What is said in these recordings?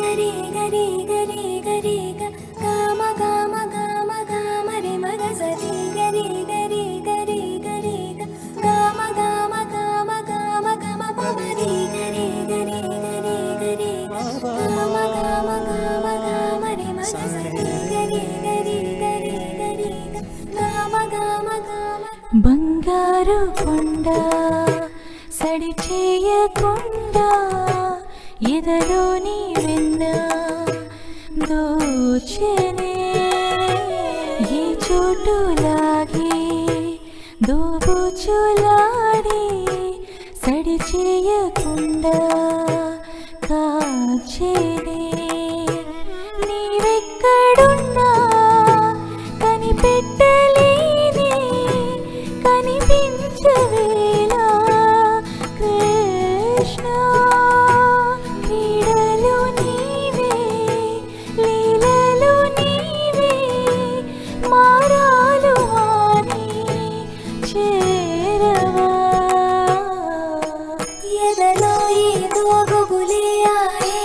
గరి గరి గరి గరి గమ గమ గమ గమ రి మగ సరి గరి గరి గరి గరి గమ గమ గమ గమ గమ పమరి గరి గరి గరి గరి గమ గమ గమ గమ రి మగ సరి గరి గరి గరి గరి గమ గమ గమ బంగారు కొండ సడి చేయకుండా ఎదలోని వెన్న దోచెనే ఈ చోటులాగే దోబుచులాడి సడి చేయకుండా కాచెనే నీవెక్కడున్నా కనిపెట్టలేని కనిపించవేలా కృష్ణ క్రీడలు నీవే లీలలు నీవే మారాలు అని చేరవా ఎదలో ఏదో గుబులే ఆయే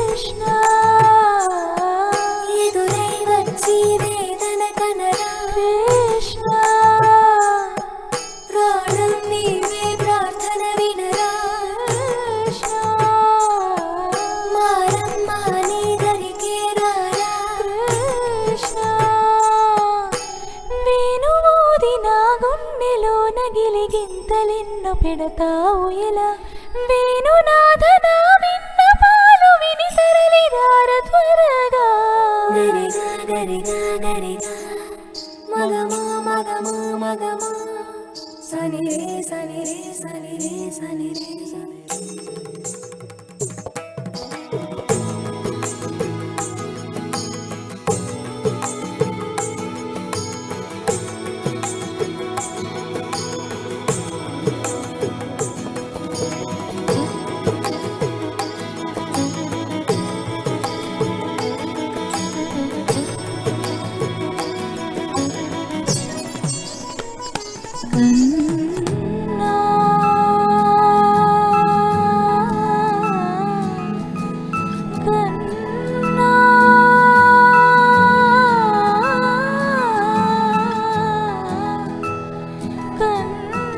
కృష్ణ ఎదురై వచ్చి వేదన కనరా కృష్ణ ప్రాణం నీవే ప్రార్థన వినరా కృష్ణ మారమ్మ నీ దరికే రారా కృష్ణ వేణుమోది నా గుండెలోన గిలిగింతలెన్నో పెడతావు ఎలా వేణునాథ నా విన్నపాలు విని తరలిరార త్వరగా గరిగా గరిగా గరిగా మగమా మగమా మగమా సని రే సని రే సని రే సని రే కన్నా కన్నా కన్నా